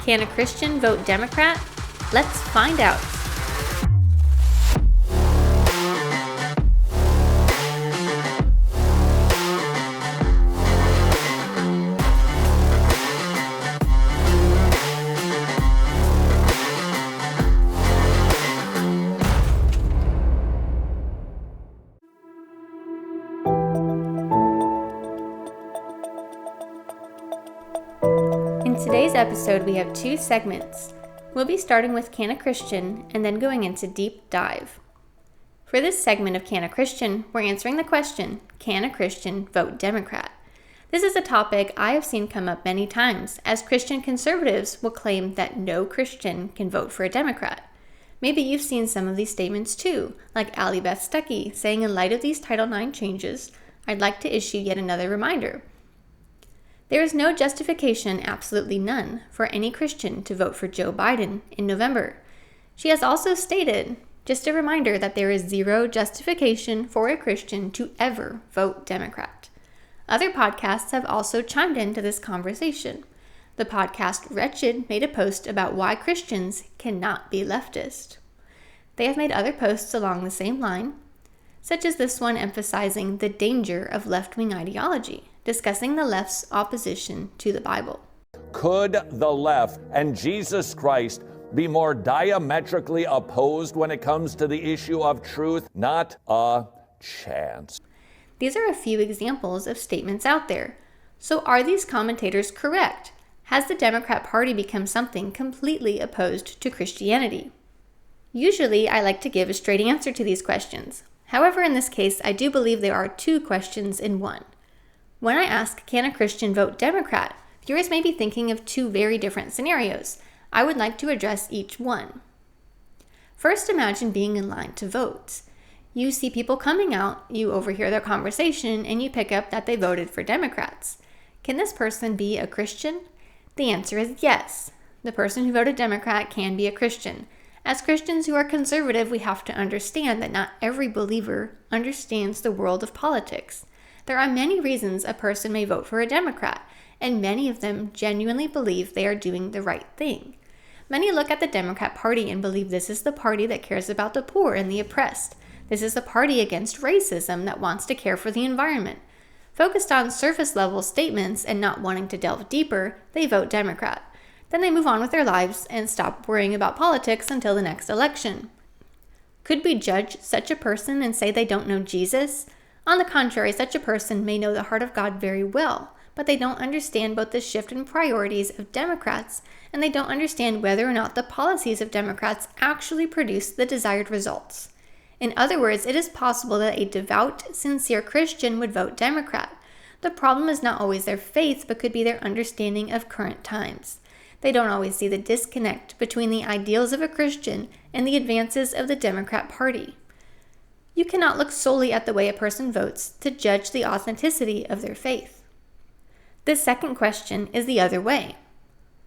Can a Christian vote Democrat? Let's find out. In today's episode, we have two segments. We'll be starting with Can a Christian and then going into Deep Dive. For this segment of Can a Christian, we're answering the question, can a Christian vote Democrat? This is a topic I have seen come up many times, as Christian conservatives will claim that no Christian can vote for a Democrat. Maybe you've seen some of these statements too, like Allie Beth Stuckey saying, in light of these Title IX changes, I'd like to issue yet another reminder. There is no justification, absolutely none, for any Christian to vote for Joe Biden in November. She has also stated, just a reminder, that there is zero justification for a Christian to ever vote Democrat. Other podcasts have also chimed into this conversation. The podcast Wretched made a post about why Christians cannot be leftist. They have made other posts along the same line, such as this one emphasizing the danger of left-wing ideology, discussing the left's opposition to the Bible. Could the left and Jesus Christ be more diametrically opposed when it comes to the issue of truth? Not a chance. These are a few examples of statements out there. So are these commentators correct? Has the Democrat Party become something completely opposed to Christianity? Usually, I like to give a straight answer to these questions. However, in this case, I do believe there are two questions in one. When I ask, can a Christian vote Democrat, viewers may be thinking of two very different scenarios. I would like to address each one. First, imagine being in line to vote. You see people coming out, you overhear their conversation, and you pick up that they voted for Democrats. Can this person be a Christian? The answer is yes. The person who voted Democrat can be a Christian. As Christians who are conservative, we have to understand that not every believer understands the world of politics. There are many reasons a person may vote for a Democrat, and many of them genuinely believe they are doing the right thing. Many look at the Democrat Party and believe this is the party that cares about the poor and the oppressed. This is the party against racism that wants to care for the environment. Focused on surface-level statements and not wanting to delve deeper, they vote Democrat. Then they move on with their lives and stop worrying about politics until the next election. Could we judge such a person and say they don't know Jesus? On the contrary, such a person may know the heart of God very well, but they don't understand both the shift in priorities of Democrats, and they don't understand whether or not the policies of Democrats actually produce the desired results. In other words, it is possible that a devout, sincere Christian would vote Democrat. The problem is not always their faith, but could be their understanding of current times. They don't always see the disconnect between the ideals of a Christian and the advances of the Democrat Party. You cannot look solely at the way a person votes to judge the authenticity of their faith. The second question is the other way.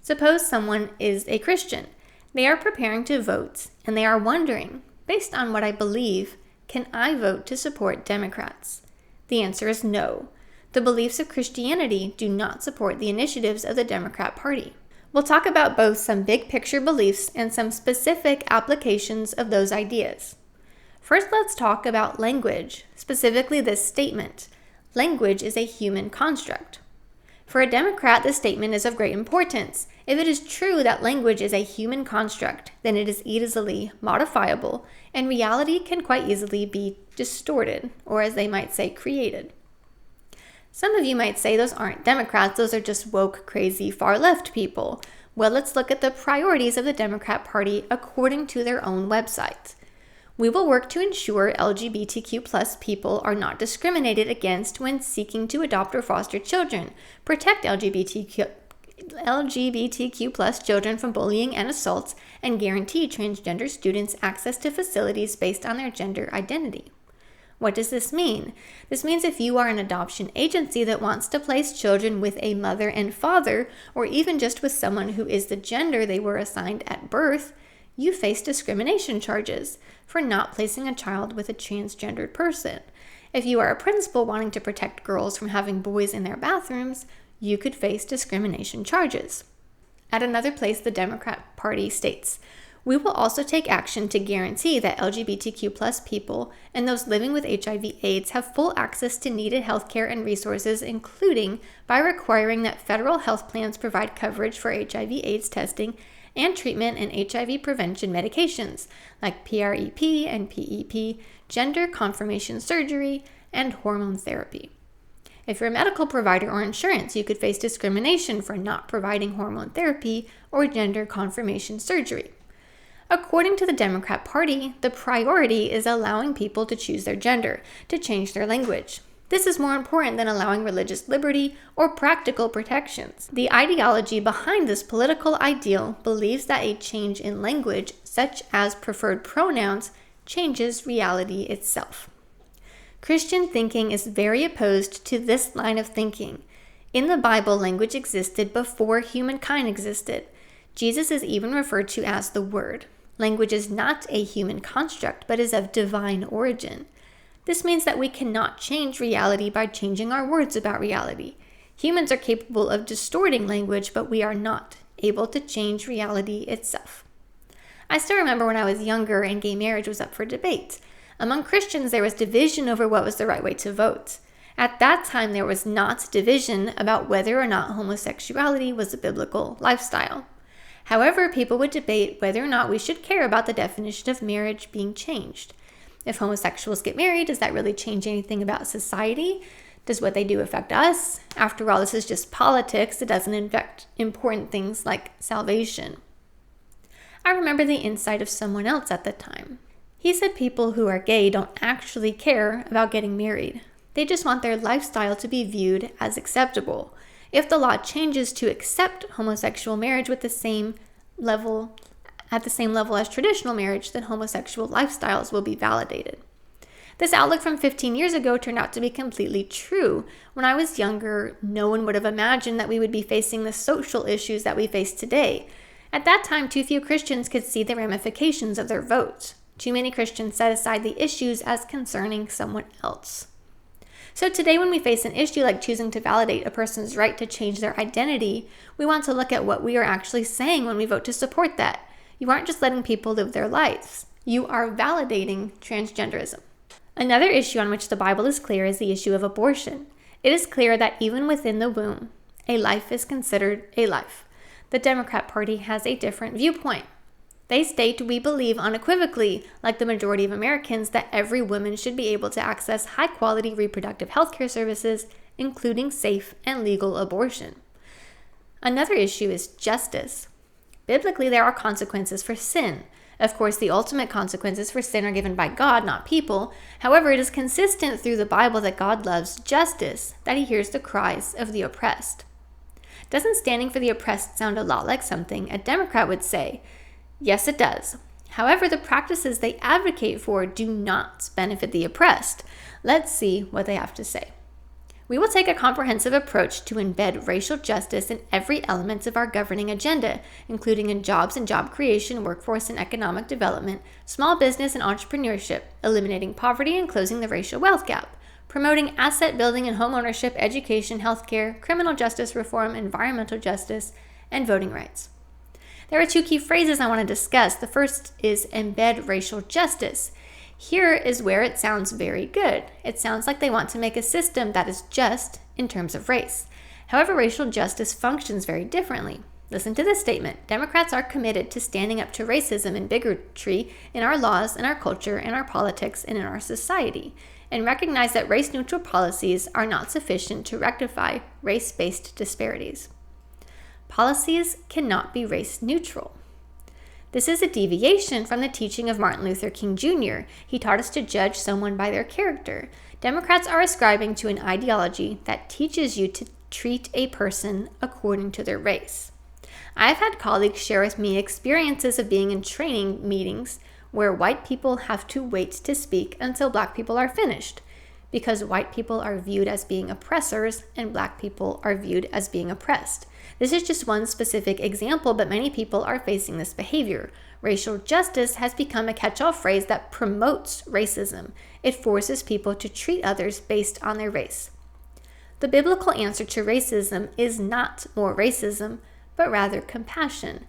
Suppose someone is a Christian. They are preparing to vote, and they are wondering, based on what I believe, can I vote to support Democrats? The answer is no. The beliefs of Christianity do not support the initiatives of the Democrat Party. We'll talk about both some big picture beliefs and some specific applications of those ideas. First, let's talk about language, specifically this statement. Language is a human construct. For a Democrat, this statement is of great importance. If it is true that language is a human construct, then it is easily modifiable, and reality can quite easily be distorted, or as they might say, created. Some of you might say those aren't Democrats, those are just woke, crazy, far-left people. Well, let's look at the priorities of the Democrat Party according to their own website. We will work to ensure LGBTQ+ people are not discriminated against when seeking to adopt or foster children, protect LGBTQ+ children from bullying and assaults, and guarantee transgender students access to facilities based on their gender identity. What does this mean? This means if you are an adoption agency that wants to place children with a mother and father, or even just with someone who is the gender they were assigned at birth, you face discrimination charges for not placing a child with a transgendered person. If you are a principal wanting to protect girls from having boys in their bathrooms, you could face discrimination charges. At another place, the Democrat Party states, "We will also take action to guarantee that LGBTQ+ people and those living with HIV/AIDS have full access to needed healthcare and resources, including by requiring that federal health plans provide coverage for HIV/AIDS testing and treatment and HIV prevention medications like PrEP and PEP, gender confirmation surgery, and hormone therapy. If you're a medical provider or insurance, you could face discrimination for not providing hormone therapy or gender confirmation surgery." According to the Democrat Party, the priority is allowing people to choose their gender, to change their language. This is more important than allowing religious liberty or practical protections. The ideology behind this political ideal believes that a change in language, such as preferred pronouns, changes reality itself. Christian thinking is very opposed to this line of thinking. In the Bible, language existed before humankind existed. Jesus is even referred to as the Word. Language is not a human construct, but is of divine origin. This means that we cannot change reality by changing our words about reality. Humans are capable of distorting language, but we are not able to change reality itself. I still remember when I was younger and gay marriage was up for debate. Among Christians, there was division over what was the right way to vote. At that time, there was not division about whether or not homosexuality was a biblical lifestyle. However, people would debate whether or not we should care about the definition of marriage being changed. If homosexuals get married, does that really change anything about society? Does what they do affect us? After all, this is just politics. It doesn't affect important things like salvation. I remember the insight of someone else at the time. He said people who are gay don't actually care about getting married. They just want their lifestyle to be viewed as acceptable. If the law changes to accept homosexual marriage at the same level as traditional marriage, then homosexual lifestyles will be validated. This outlook from 15 years ago turned out to be completely true. When I was younger, no one would have imagined that we would be facing the social issues that we face today. At that time, too few Christians could see the ramifications of their vote. Too many Christians set aside the issues as concerning someone else. So today, when we face an issue like choosing to validate a person's right to change their identity, we want to look at what we are actually saying when we vote to support that. You aren't just letting people live their lives. You are validating transgenderism. Another issue on which the Bible is clear is the issue of abortion. It is clear that even within the womb, a life is considered a life. The Democrat Party has a different viewpoint. They state, "We believe unequivocally, like the majority of Americans, that every woman should be able to access high-quality reproductive health care services, including safe and legal abortion." Another issue is justice. Biblically, there are consequences for sin. Of course, the ultimate consequences for sin are given by God, not people. However, it is consistent through the Bible that God loves justice, that he hears the cries of the oppressed. Doesn't standing for the oppressed sound a lot like something a Democrat would say? Yes, it does. However, the practices they advocate for do not benefit the oppressed. Let's see what they have to say. We will take a comprehensive approach to embed racial justice in every element of our governing agenda, including in jobs and job creation, workforce and economic development, small business and entrepreneurship, eliminating poverty and closing the racial wealth gap, promoting asset building and home ownership, education, healthcare, criminal justice reform, environmental justice, and voting rights. There are two key phrases I want to discuss. The first is embed racial justice. Here is where it sounds very good. It sounds like they want to make a system that is just in terms of race. However, racial justice functions very differently. Listen to this statement. Democrats are committed to standing up to racism and bigotry in our laws, in our culture, in our politics, and in our society, and recognize that race-neutral policies are not sufficient to rectify race-based disparities. Policies cannot be race neutral. This is a deviation from the teaching of Martin Luther King Jr. He taught us to judge someone by their character. Democrats are ascribing to an ideology that teaches you to treat a person according to their race. I've had colleagues share with me experiences of being in training meetings where white people have to wait to speak until black people are finished, because white people are viewed as being oppressors and black people are viewed as being oppressed. This is just one specific example, but many people are facing this behavior. Racial justice has become a catch-all phrase that promotes racism. It forces people to treat others based on their race. The biblical answer to racism is not more racism, but rather compassion.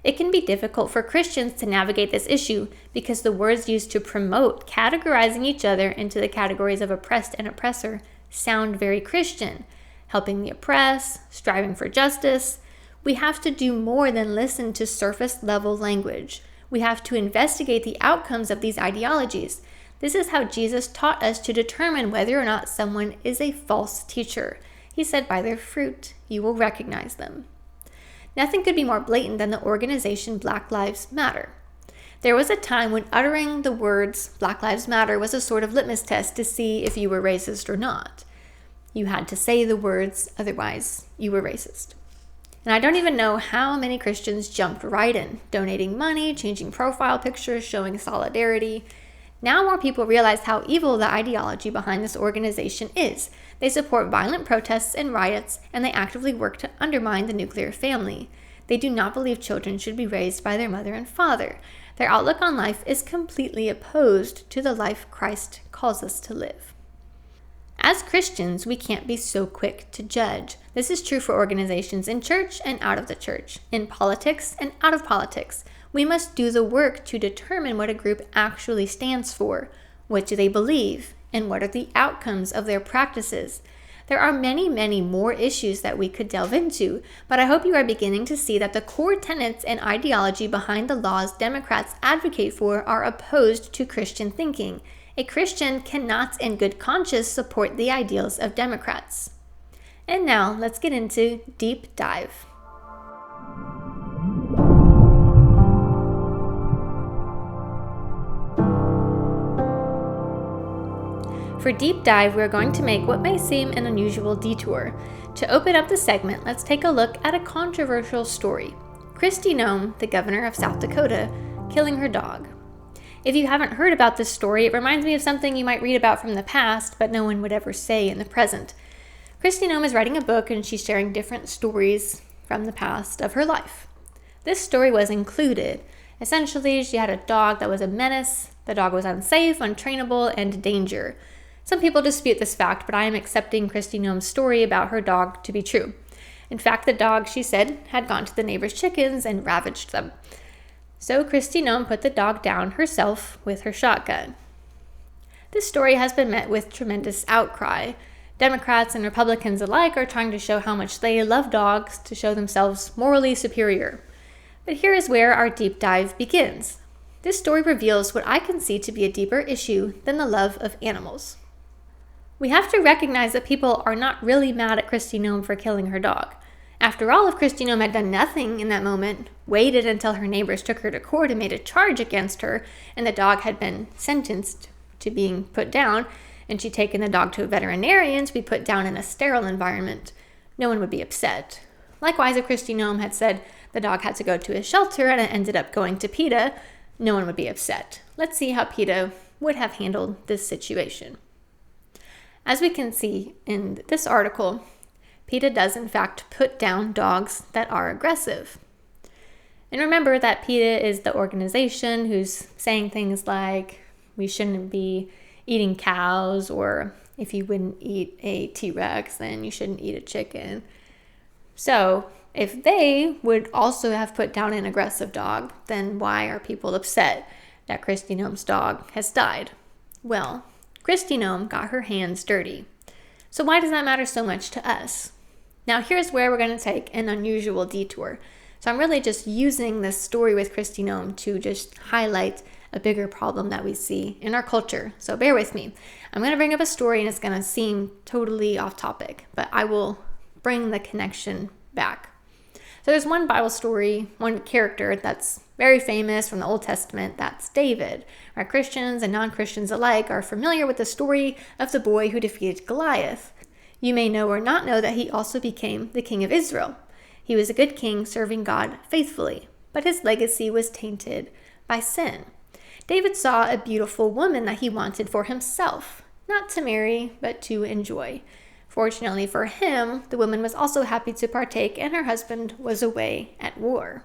It can be difficult for Christians to navigate this issue because the words used to promote categorizing each other into the categories of oppressed and oppressor sound very Christian, helping the oppressed, striving for justice. We have to do more than listen to surface-level language. We have to investigate the outcomes of these ideologies. This is how Jesus taught us to determine whether or not someone is a false teacher. He said, "By their fruit, you will recognize them." Nothing could be more blatant than the organization Black Lives Matter. There was a time when uttering the words Black Lives Matter was a sort of litmus test to see if you were racist or not. You had to say the words, otherwise you were racist. And I don't even know how many Christians jumped right in, donating money, changing profile pictures, showing solidarity. Now more people realize how evil the ideology behind this organization is. They support violent protests and riots, and they actively work to undermine the nuclear family. They do not believe children should be raised by their mother and father. Their outlook on life is completely opposed to the life Christ calls us to live. As Christians, we can't be so quick to judge. This is true for organizations in church and out of the church, in politics and out of politics. We must do the work to determine what a group actually stands for, what do they believe, and what are the outcomes of their practices. There are many, many more issues that we could delve into, but I hope you are beginning to see that the core tenets and ideology behind the laws Democrats advocate for are opposed to Christian thinking. A Christian cannot in good conscience support the ideals of Democrats. And now, let's get into Deep Dive. For Deep Dive, we're going to make what may seem an unusual detour. To open up the segment, let's take a look at a controversial story. Kristi Noem, the governor of South Dakota, killing her dog. If you haven't heard about this story, it reminds me of something you might read about from the past, but no one would ever say in the present. Kristi Noem is writing a book and she's sharing different stories from the past of her life. This story was included. Essentially, she had a dog that was a menace. The dog was unsafe, untrainable, and a danger. Some people dispute this fact, but I am accepting Kristi Noem's story about her dog to be true. In fact, the dog, she said, had gone to the neighbor's chickens and ravaged them. So Kristi Noem put the dog down herself with her shotgun. This story has been met with tremendous outcry. Democrats and Republicans alike are trying to show how much they love dogs to show themselves morally superior. But here is where our deep dive begins. This story reveals what I can see to be a deeper issue than the love of animals. We have to recognize that people are not really mad at Kristi Noem for killing her dog. After all, if Kristi Noem had done nothing in that moment, waited until her neighbors took her to court and made a charge against her, and the dog had been sentenced to being put down, and she'd taken the dog to a veterinarian to be put down in a sterile environment, no one would be upset. Likewise, if Kristi Noem had said the dog had to go to a shelter and it ended up going to PETA, no one would be upset. Let's see how PETA would have handled this situation. As we can see in this article, PETA does in fact put down dogs that are aggressive. And remember that PETA is the organization who's saying things like, we shouldn't be eating cows, or if you wouldn't eat a T-Rex, then you shouldn't eat a chicken. So if they would also have put down an aggressive dog, then why are people upset that Kristi Noem's dog has died? Well, Kristi Noem got her hands dirty. So why does that matter so much to us? Now here's where we're going to take an unusual detour. So I'm really just using this story with Kristi Noem to just highlight a bigger problem that we see in our culture. So bear with me. I'm going to bring up a story and it's going to seem totally off topic, but I will bring the connection back. So there's one Bible story, one character that's very famous from the Old Testament, that's David. Our Christians and non-Christians alike are familiar with the story of the boy who defeated Goliath. You may know or not know that he also became the king of Israel. He was a good king serving God faithfully, but his legacy was tainted by sin. David saw a beautiful woman that he wanted for himself, not to marry, but to enjoy. Fortunately for him, the woman was also happy to partake and her husband was away at war.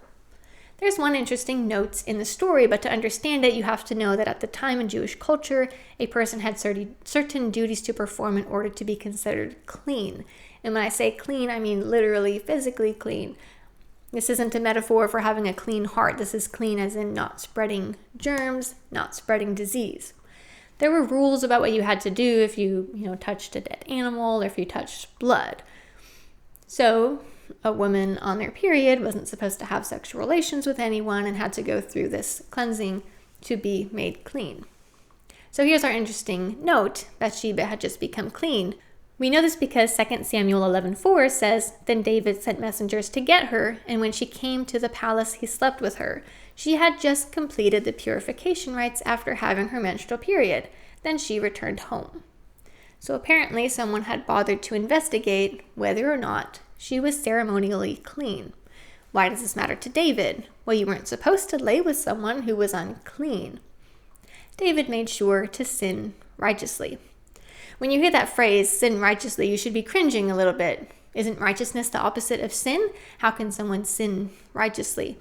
There's one interesting note in the story, but to understand it, you have to know that at the time in Jewish culture, a person had certain duties to perform in order to be considered clean. And when I say clean, I mean literally, physically clean. This isn't a metaphor for having a clean heart. This is clean as in not spreading germs, not spreading disease. There were rules about what you had to do if you touched a dead animal or if you touched blood. So a woman on their period wasn't supposed to have sexual relations with anyone and had to go through this cleansing to be made clean. So here's our interesting note. Bathsheba had just become clean. We know this because 2 Samuel 11:4 says, "Then David sent messengers to get her, and when she came to the palace, he slept with her. She had just completed the purification rites after having her menstrual period. Then she returned home." So apparently someone had bothered to investigate whether or not she was ceremonially clean. Why does this matter to David? Well, you weren't supposed to lay with someone who was unclean. David made sure to sin righteously. When you hear that phrase, sin righteously, you should be cringing a little bit. Isn't righteousness the opposite of sin? How can someone sin righteously?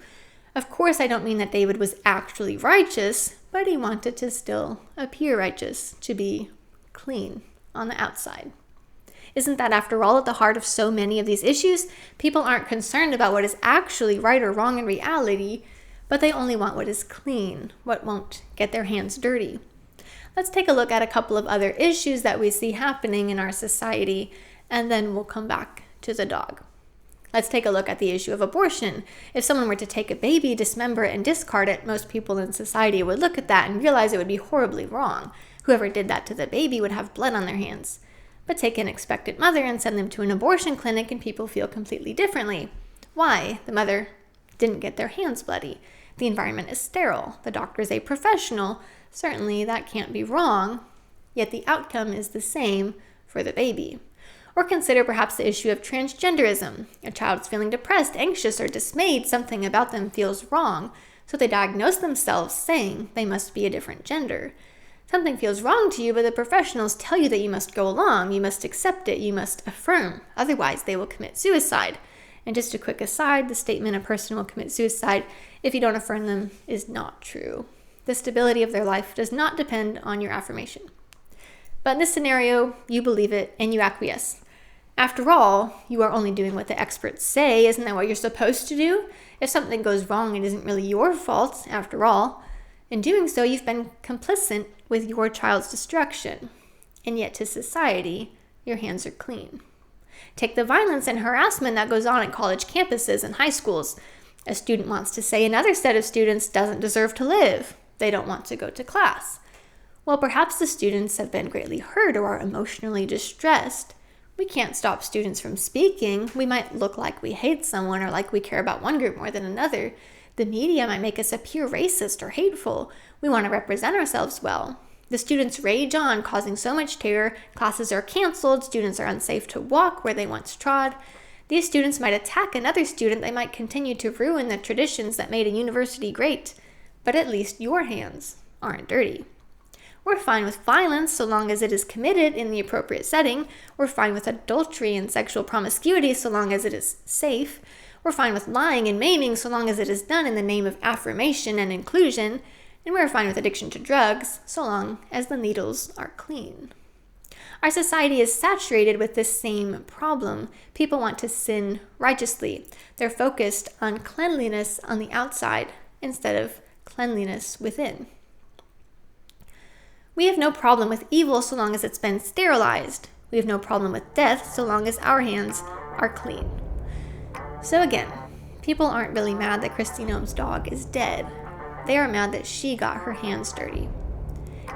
Of course, I don't mean that David was actually righteous, but he wanted to still appear righteous, to be clean on the outside. Isn't that, after all, at the heart of so many of these issues? People aren't concerned about what is actually right or wrong in reality, but they only want what is clean, what won't get their hands dirty. Let's take a look at a couple of other issues that we see happening in our society, and then we'll come back to the dog. Let's take a look at the issue of abortion. If someone were to take a baby, dismember it, and discard it, most people in society would look at that and realize it would be horribly wrong. Whoever did that to the baby would have blood on their hands. But take an expectant mother and send them to an abortion clinic and people feel completely differently. Why? The mother didn't get their hands bloody. The environment is sterile. The doctor is a professional. Certainly that can't be wrong, yet the outcome is the same for the baby. Or consider perhaps the issue of transgenderism. A child is feeling depressed, anxious, or dismayed. Something about them feels wrong, so they diagnose themselves saying they must be a different gender. Something feels wrong to you, but the professionals tell you that you must go along, you must accept it, you must affirm. Otherwise, they will commit suicide. And just a quick aside, the statement a person will commit suicide if you don't affirm them is not true. The stability of their life does not depend on your affirmation. But in this scenario, you believe it and you acquiesce. After all, you are only doing what the experts say. Isn't that what you're supposed to do? If something goes wrong, it isn't really your fault, after all. In doing so, you've been complicit with your child's destruction. And yet to society, your hands are clean. Take the violence and harassment that goes on at college campuses and high schools. A student wants to say another set of students doesn't deserve to live. They don't want to go to class. Well, perhaps the students have been greatly hurt or are emotionally distressed. We can't stop students from speaking. We might look like we hate someone or like we care about one group more than another. The media might make us appear racist or hateful. We want to represent ourselves well. The students rage on, causing so much terror. Classes are canceled. Students are unsafe to walk where they once trod. These students might attack another student. They might continue to ruin the traditions that made a university great. But at least your hands aren't dirty. We're fine with violence so long as it is committed in the appropriate setting. We're fine with adultery and sexual promiscuity so long as it is safe. We're fine with lying and maiming so long as it is done in the name of affirmation and inclusion. And we're fine with addiction to drugs so long as the needles are clean. Our society is saturated with this same problem. People want to sin righteously. They're focused on cleanliness on the outside instead of cleanliness within. We have no problem with evil so long as it's been sterilized. We have no problem with death so long as our hands are clean. So again, people aren't really mad that Kristi Noem's dog is dead. They are mad that she got her hands dirty.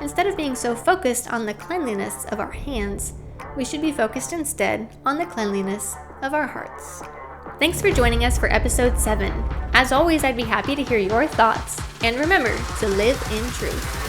Instead of being so focused on the cleanliness of our hands, we should be focused instead on the cleanliness of our hearts. Thanks for joining us for episode 7. As always, I'd be happy to hear your thoughts. And remember to live in truth.